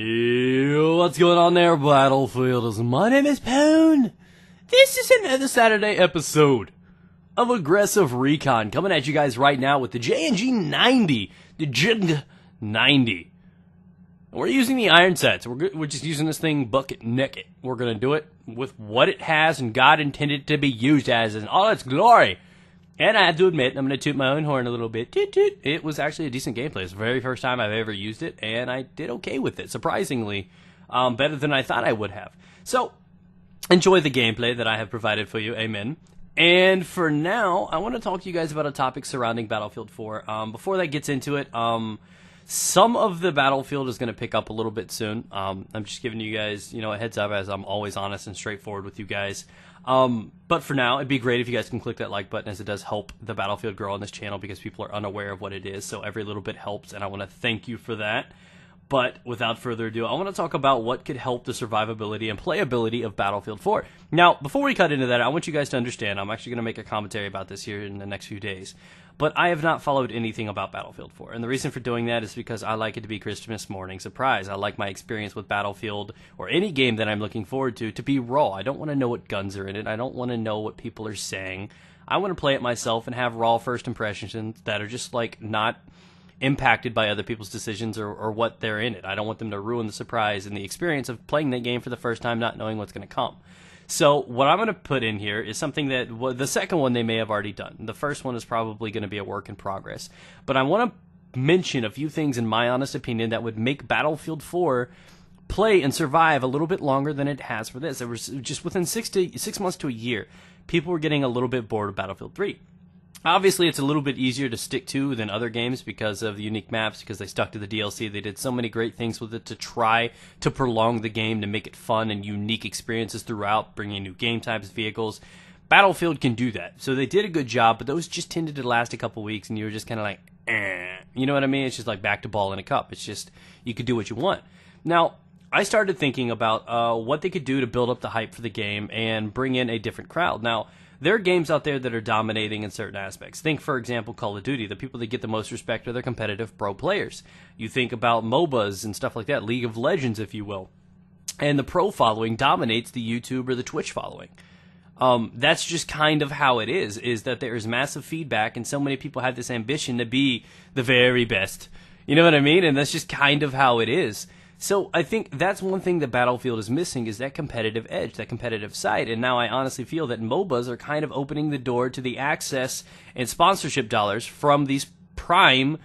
Yo, what's going on there, Battlefielders? My name is Poon. This is another Saturday episode of Aggressive Recon, coming at you guys right now with the JNG 90, the JNG 90. We're using the iron sets. We're just using this thing bucket naked. We're going to do it with what it has and God intended to be used as in all its glory. And I have to admit, I'm going to toot my own horn a little bit. Toot, toot. It was actually a decent gameplay. It's the very first time I've ever used it, and I did okay with it. Surprisingly, better than I thought I would have. So, enjoy the gameplay that I have provided for you. Amen. And for now, I want to talk to you guys about a topic surrounding Battlefield 4. Before that gets into it, some of the Battlefield is going to pick up a little bit soon. I'm just giving you guys, a heads up, as I'm always honest and straightforward with you guys. But for now, it'd be great if you guys can click that like button, as it does help the Battlefield grow on this channel because people are unaware of what it is. So every little bit helps, and I want to thank you for that. But without further ado, I want to talk about what could help the survivability and playability of Battlefield 4. Now, before we cut into that, I want you guys to understand, I'm actually going to make a commentary about this here in the next few days. But I have not followed anything about Battlefield 4. And the reason for doing that is because I like it to be Christmas morning surprise. I like my experience with Battlefield, or any game that I'm looking forward to be raw. I don't want to know what guns are in it. I don't want to know what people are saying. I want to play it myself and have raw first impressions that are just not impacted by other people's decisions or what they're in it. I don't want them to ruin the surprise and the experience of playing that game for the first time, not knowing what's going to come. So what I'm going to put in here is something that, the second one they may have already done. The first one is probably going to be a work in progress. But I want to mention a few things, in my honest opinion, that would make Battlefield 4 play and survive a little bit longer than it has for this. It was just within 6 months to a year, people were getting a little bit bored of Battlefield 3. Obviously, it's a little bit easier to stick to than other games because of the unique maps, because they stuck to the DLC. They did so many great things with it to try to prolong the game, to make it fun and unique experiences throughout, bringing new game types, vehicles. Battlefield can do that. So they did a good job, but those just tended to last a couple weeks, and you were just kind of like, eh. You know what I mean? It's just like back to ball in a cup. It's just, you could do what you want. Now, I started thinking about what they could do to build up the hype for the game and bring in a different crowd. Now, there are games out there that are dominating in certain aspects. Think, for example, Call of Duty. The people that get the most respect are their competitive pro players. You think about MOBAs and stuff like that, League of Legends, if you will. And the pro following dominates the YouTube or the Twitch following. That's just kind of how it is that there is massive feedback, and so many people have this ambition to be the very best. You know what I mean? And that's just kind of how it is. So I think that's one thing that Battlefield is missing, is that competitive edge, that competitive side. And now I honestly feel that MOBAs are kind of opening the door to the access and sponsorship dollars from these prime,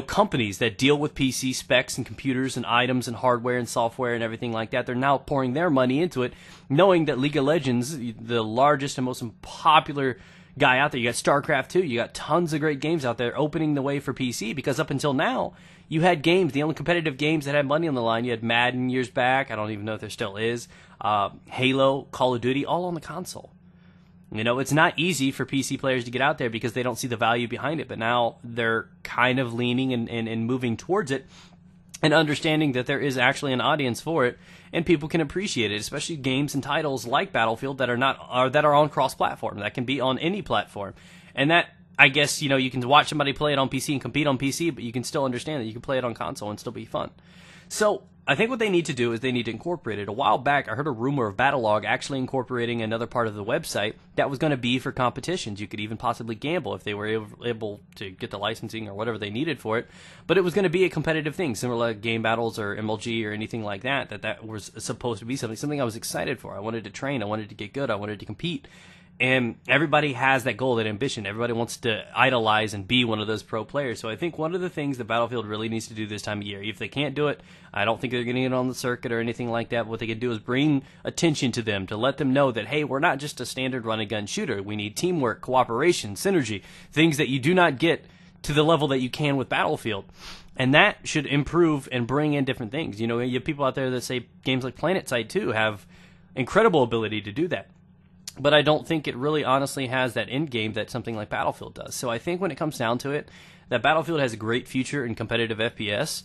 companies that deal with PC specs and computers and items and hardware and software and everything like that. They're now pouring their money into it, knowing that League of Legends, the largest and most popular guy out there, you got StarCraft 2, you got tons of great games out there opening the way for PC, because up until now, you had games, the only competitive games that had money on the line, you had Madden years back, I don't even know if there still is, Halo, Call of Duty, all on the console. It's not easy for PC players to get out there because they don't see the value behind it, but now they're kind of leaning and moving towards it and understanding that there is actually an audience for it and people can appreciate it, especially games and titles like Battlefield that are on cross-platform, that can be on any platform. And that, I guess, you can watch somebody play it on PC and compete on PC, but you can still understand that you can play it on console and still be fun. So I think what they need to do is they need to incorporate it. A while back, I heard a rumor of Battlelog actually incorporating another part of the website that was going to be for competitions. You could even possibly gamble if they were able to get the licensing or whatever they needed for it. But it was going to be a competitive thing, similar to Game Battles or MLG or anything like that, that was supposed to be something I was excited for. I wanted to train. I wanted to get good. I wanted to compete. And everybody has that goal, that ambition. Everybody wants to idolize and be one of those pro players. So I think one of the things that Battlefield really needs to do this time of year, if they can't do it, I don't think they're getting it on the circuit or anything like that. What they can do is bring attention to them, to let them know that, hey, we're not just a standard run-and-gun shooter. We need teamwork, cooperation, synergy, things that you do not get to the level that you can with Battlefield. And that should improve and bring in different things. You have people out there that say games like PlanetSide 2 have incredible ability to do that. But I don't think it really honestly has that end game that something like Battlefield does. So I think when it comes down to it, that Battlefield has a great future in competitive FPS,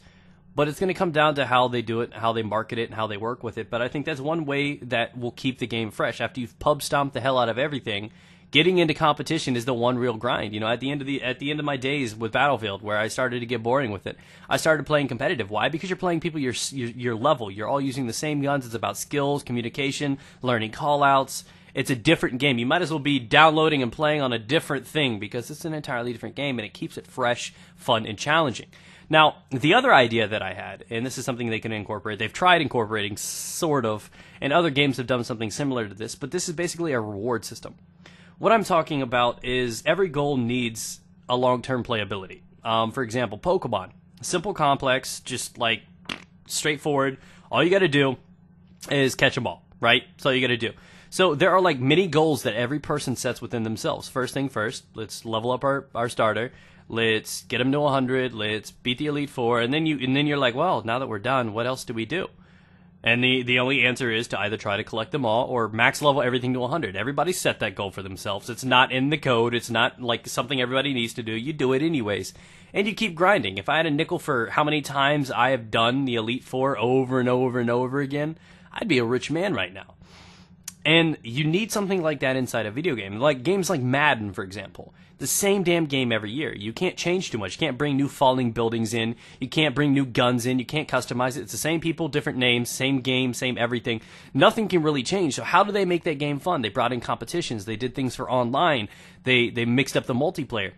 but it's going to come down to how they do it, how they market it, and how they work with it. But I think that's one way that will keep the game fresh. After you've pub stomped the hell out of everything, getting into competition is the one real grind. You know, at the end of my days with Battlefield, where I started to get boring with it, I started playing competitive. Why? Because you're playing people your level. You're all using the same guns. It's about skills, communication, learning callouts. It's a different game. You might as well be downloading and playing on a different thing because it's an entirely different game, and it keeps it fresh, fun, and challenging. Now, the other idea that I had, and this is something they can incorporate, they've tried incorporating, sort of, and other games have done something similar to this, but this is basically a reward system. What I'm talking about is every goal needs a long-term playability. For example, Pokemon. Simple, complex, just like straightforward. All you got to do is catch a ball, right? That's all you got to do. So there are like mini goals that every person sets within themselves. First thing first, let's level up our starter. Let's get him to 100. Let's beat the Elite Four, and then you're like, well, now that we're done, what else do we do? And the only answer is to either try to collect them all or max level everything to 100. Everybody set that goal for themselves. It's not in the code. It's not like something everybody needs to do. You do it anyways. And you keep grinding. If I had a nickel for how many times I have done the Elite Four over and over and over again, I'd be a rich man right now. And you need something like that inside a video game. Like games like Madden, for example. The same damn game every year. You can't change too much. You can't bring new falling buildings in. You can't bring new guns in. You can't customize it. It's the same people, different names, same game, same everything. Nothing can really change. So how do they make that game fun? They brought in competitions. They did things for online. They mixed up the multiplayer.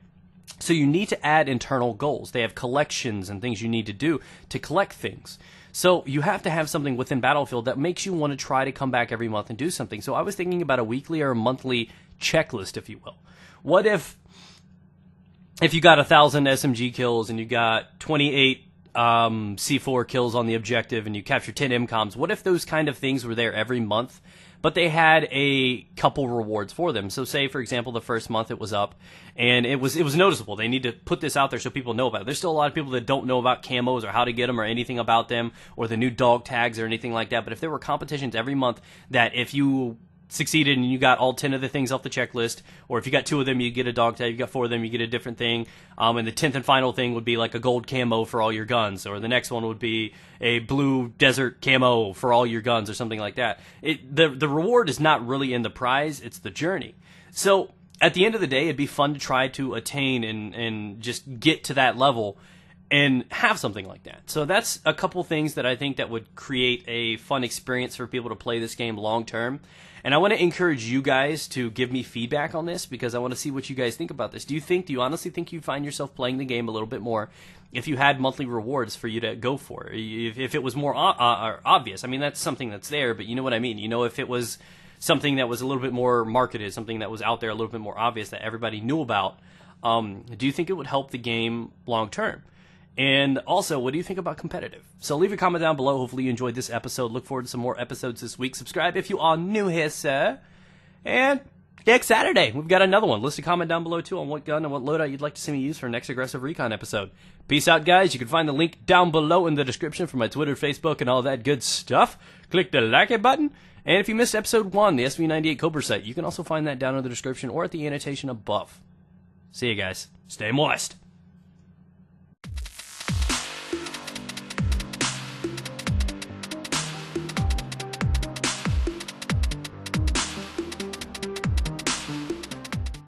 So you need to add internal goals. They have collections and things you need to do to collect things. So you have to have something within Battlefield that makes you want to try to come back every month and do something. So I was thinking about a weekly or a monthly checklist, if you will. What if you got 1,000 SMG kills and you got 28 C4 kills on the objective and you captured 10 MCOMs? What if those kind of things were there every month, but they had a couple rewards for them? So say, for example, the first month it was up and it was noticeable. They need to put this out there so people know about it. There's still a lot of people that don't know about camos or how to get them or anything about them or the new dog tags or anything like that. But if there were competitions every month that if you succeeded and you got all 10 of the things off the checklist, or if you got 2 of them, you get a dog tag, you got 4 of them, you get a different thing, and the 10th and final thing would be like a gold camo for all your guns, or the next one would be a blue desert camo for all your guns, or something like that. The reward is not really in the prize, it's the journey. So at the end of the day, it'd be fun to try to attain and just get to that level and have something like that. So that's a couple things that I think that would create a fun experience for people to play this game long term. And I want to encourage you guys to give me feedback on this because I want to see what you guys think about this. Do you honestly think you'd find yourself playing the game a little bit more if you had monthly rewards for you to go for? If it was more obvious. I mean, that's something that's there, but you know what I mean. You know, if it was something that was a little bit more marketed, something that was out there a little bit more obvious that everybody knew about, do you think it would help the game long term? And also, what do you think about competitive? So leave a comment down below. Hopefully you enjoyed this episode. Look forward to some more episodes this week. Subscribe if you are new here, sir. And next Saturday, we've got another one. List a comment down below, too, on what gun and what loadout you'd like to see me use for our next Aggressive Recon episode. Peace out, guys. You can find the link down below in the description for my Twitter, Facebook, and all that good stuff. Click the like it button. And if you missed episode 1, the SV98 Cobra site, you can also find that down in the description or at the annotation above. See you guys. Stay moist.